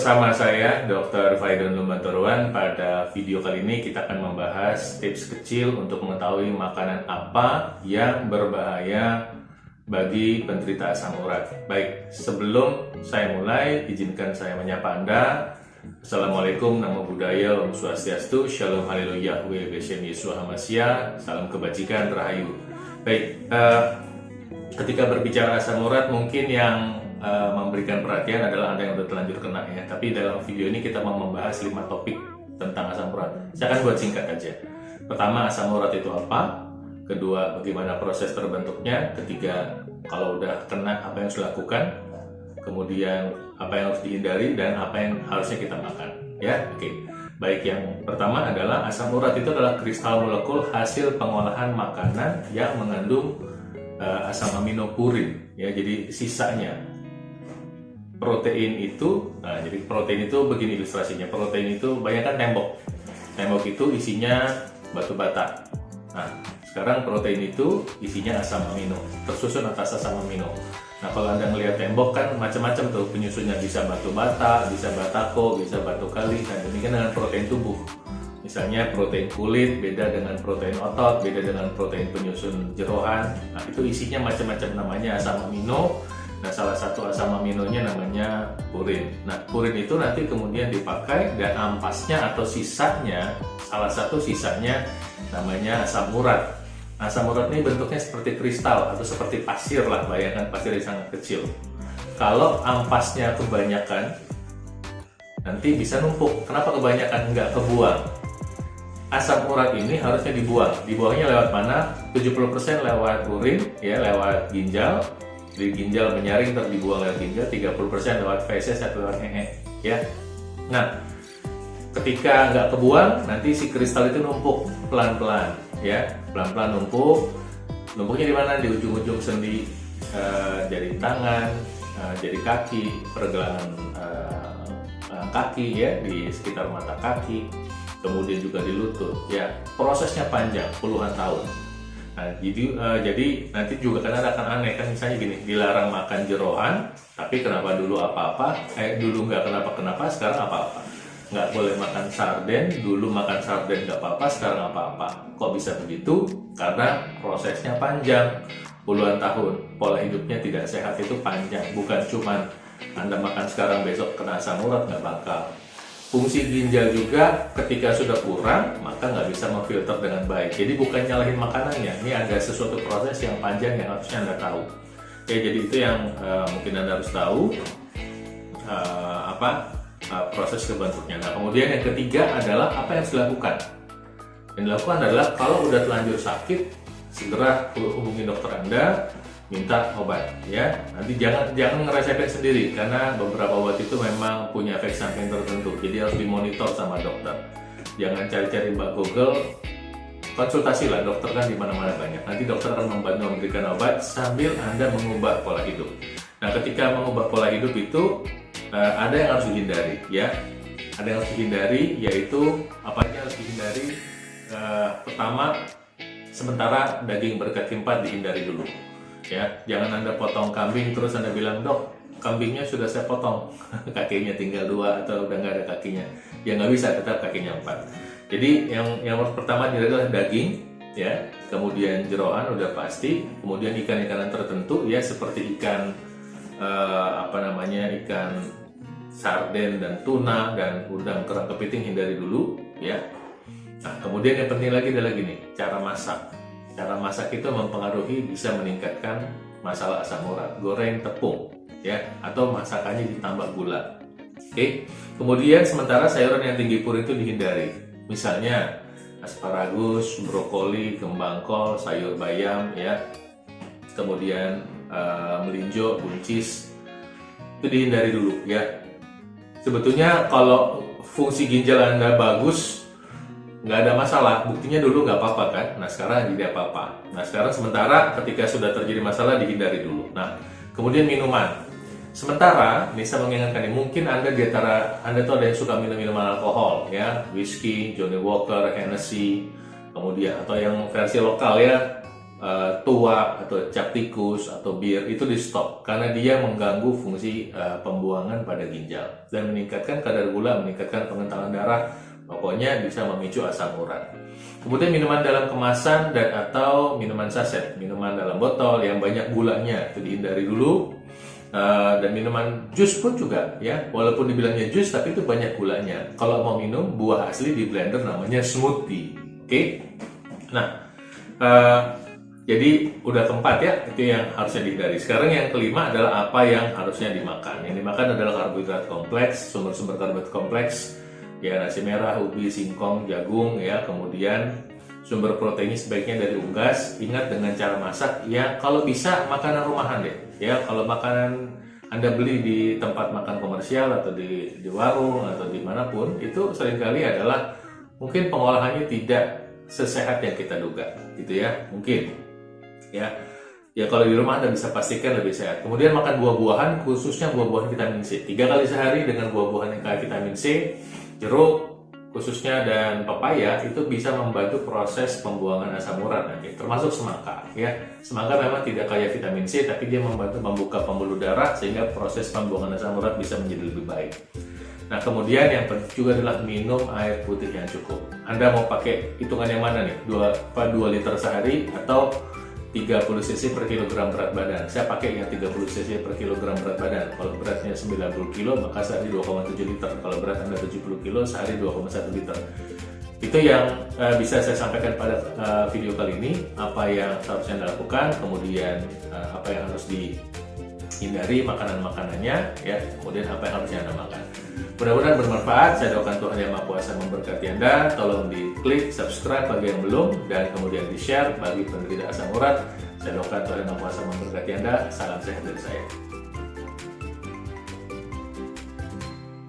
bersama saya Dr. Faidon Lumbantoruan. Pada video kali ini kita akan membahas tips kecil untuk mengetahui makanan apa yang berbahaya bagi penderita asam urat. Baik, sebelum saya mulai, izinkan saya menyapa Anda. Assalamualaikum, Namo Buddhaya, Om Swastiastu, Shalom Haleluya, Beshem Yesua Hamasya, salam kebajikan, Rahayu. Baik, ketika berbicara asam urat mungkin yang memberikan perhatian adalah Anda yang sudah terlanjur kena ya. Tapi dalam video ini kita mau membahas 5 topik tentang asam urat. Saya akan buat singkat aja. Pertama, asam urat itu apa? Kedua, bagaimana proses terbentuknya? Ketiga, kalau udah kena apa yang harus dilakukan? Kemudian apa yang harus dihindari dan apa yang harusnya kita makan? Ya, oke. Baik, yang pertama adalah asam urat itu adalah kristal molekul hasil pengolahan makanan yang mengandung asam amino purin. Ya, jadi sisanya protein itu, jadi protein itu begini ilustrasinya. Protein itu bayangkan tembok. Tembok itu isinya batu bata. Nah, sekarang protein itu isinya asam amino, tersusun atas asam amino. Nah, kalau Anda melihat tembok kan macam-macam tuh penyusunnya, bisa batu bata, bisa batako, bisa batu kali. Nah, demikian dengan protein tubuh. Misalnya protein kulit beda dengan protein otot, beda dengan protein penyusun jeroan. Nah, itu isinya macam-macam, namanya asam amino. Nah, salah satu asam aminonya namanya purin. Nah, purin itu nanti kemudian dipakai dan ampasnya atau sisanya, salah satu sisanya namanya asam urat. Asam urat ini bentuknya seperti kristal atau seperti pasir lah, bayangkan pasir yang sangat kecil. Kalau ampasnya kebanyakan, nanti bisa numpuk. Kenapa kebanyakan? Nggak kebuang. Asam urat ini harusnya dibuang. Dibuangnya lewat mana? 70% lewat urin, ya, lewat ginjal. Di ginjal menyaring terus dibuang lewat ginjal, 30% lewat feses atau lewat ya. Nah, ketika nggak kebuang, nanti si kristal itu numpuk pelan-pelan, ya, pelan-pelan numpuk. Numpuknya di mana? Di ujung-ujung sendi, jari tangan, jari kaki, pergelangan kaki, ya, di sekitar mata kaki, kemudian juga di lutut, ya. Prosesnya panjang, puluhan tahun. Nah, jadi nanti juga kan akan aneh kan, misalnya gini, dilarang makan jeroan, tapi kenapa dulu apa-apa, dulu nggak kenapa-kenapa, sekarang apa-apa. Nggak boleh makan sarden, dulu makan sarden nggak apa-apa, sekarang apa-apa. Kok bisa begitu? Karena prosesnya panjang, puluhan tahun. Pola hidupnya tidak sehat itu panjang, bukan cuman Anda makan sekarang besok kena asam urat, nggak bakal. Fungsi ginjal juga ketika sudah kurang, maka nggak bisa memfilter dengan baik. Jadi bukan nyalahin makanannya, ini ada sesuatu proses yang panjang yang harusnya Anda tahu. Oke, jadi itu yang mungkin Anda harus tahu, proses kebentuknya. Nah, kemudian yang ketiga adalah apa yang harus dilakukan. Yang dilakukan adalah kalau udah terlanjur sakit, segera hubungi dokter Anda, minta obat, ya. Nanti jangan ngeresepin sendiri karena beberapa obat itu memang punya efek samping tertentu, jadi harus dimonitor sama dokter. Jangan cari-cari mbak Google, konsultasi lah, dokter kan di mana-mana banyak. Nanti dokter akan membantu memberikan obat sambil Anda mengubah pola hidup. Nah, ketika mengubah pola hidup itu ada yang harus dihindari, ya. Ada yang harus dihindari, yaitu apa yang harus dihindari? Pertama, sementara daging berkaki 4 dihindari dulu. Ya, jangan Anda potong kambing terus Anda bilang, dok, kambingnya sudah saya potong, kakinya tinggal 2 atau udah nggak ada kakinya. Ya nggak bisa, tetap kakinya 4. Jadi yang pertama adalah daging, ya, kemudian jeroan udah pasti, kemudian ikan-ikanan tertentu, ya, seperti ikan ikan sarden dan tuna dan udang kerang kepiting hindari dulu, ya. Nah, kemudian yang penting lagi adalah gini, cara masak. Cara masak itu mempengaruhi, bisa meningkatkan masalah asam urat. Goreng tepung, ya, atau masakannya ditambah gula. Oke. Kemudian sementara sayuran yang tinggi purin itu dihindari. Misalnya asparagus, brokoli, kembang kol, sayur bayam, ya. Kemudian melinjo, buncis, itu dihindari dulu, ya. Sebetulnya kalau fungsi ginjal Anda bagus, nggak ada masalah, buktinya dulu nggak apa-apa kan. Nah, sekarang tidak apa-apa. Nah, sekarang sementara ketika sudah terjadi masalah dihindari dulu. Nah, kemudian minuman. Sementara, ini saya mengingatkan nih, mungkin Anda di antara Anda tuh ada yang suka minum-minuman alkohol, ya, whisky, Johnny Walker, Hennessy, kemudian atau yang versi lokal, ya, tua atau cap tikus atau bir itu di stop karena dia mengganggu fungsi pembuangan pada ginjal dan meningkatkan kadar gula, meningkatkan pengentalan darah, pokoknya bisa memicu asam urat. Kemudian minuman dalam kemasan dan atau minuman saset, minuman dalam botol yang banyak gulanya itu dihindari dulu. Dan minuman jus pun juga ya, walaupun dibilangnya jus tapi itu banyak gulanya. Kalau mau minum buah asli di blender namanya smoothie. Oke. Nah, jadi udah keempat ya, itu yang harusnya dihindari. Sekarang yang kelima adalah apa yang harusnya dimakan. Yang dimakan adalah karbohidrat kompleks, sumber-sumber karbohidrat kompleks, ya nasi merah, ubi, singkong, jagung ya. Kemudian sumber proteinnya sebaiknya dari unggas. Ingat dengan cara masak ya, kalau bisa makanan rumahan deh. Ya, kalau makanan Anda beli di tempat makan komersial atau di warung atau dimanapun, itu seringkali adalah mungkin pengolahannya tidak sesehat yang kita duga, gitu ya, mungkin. Ya kalau di rumah Anda bisa pastikan lebih sehat. Kemudian makan buah-buahan, khususnya buah-buahan vitamin C. 3 kali sehari dengan buah-buahan yang kaya vitamin C, jeruk, khususnya dan pepaya itu bisa membantu proses pembuangan asam urat nanti, termasuk semangka ya. Semangka memang tidak kaya vitamin C tapi dia membantu membuka pembuluh darah sehingga proses pembuangan asam urat bisa menjadi lebih baik. Nah kemudian yang penting juga adalah minum air putih yang cukup. Anda mau pakai hitungan yang mana nih? 2 liter sehari atau 30 cc per kilogram berat badan. Saya pakai yang 30 cc per kilogram berat badan. Kalau beratnya 90 kilo maka sehari 2,7 liter. Kalau berat Anda 70 kilo sehari 2,1 liter. Itu yang bisa saya sampaikan pada video kali ini. Apa yang harusnya Anda lakukan, kemudian apa yang harus dihindari makanan-makanannya, ya. Kemudian apa yang harusnya Anda makan. Mudah-mudahan bermanfaat. Saya doakan Tuhan Yang Maha Kuasa memberkati Anda. Tolong diklik subscribe bagi yang belum dan kemudian di-share bagi penderita asam urat. Saya doakan Tuhan Yang Maha Kuasa memberkati Anda. Salam sehat dari saya.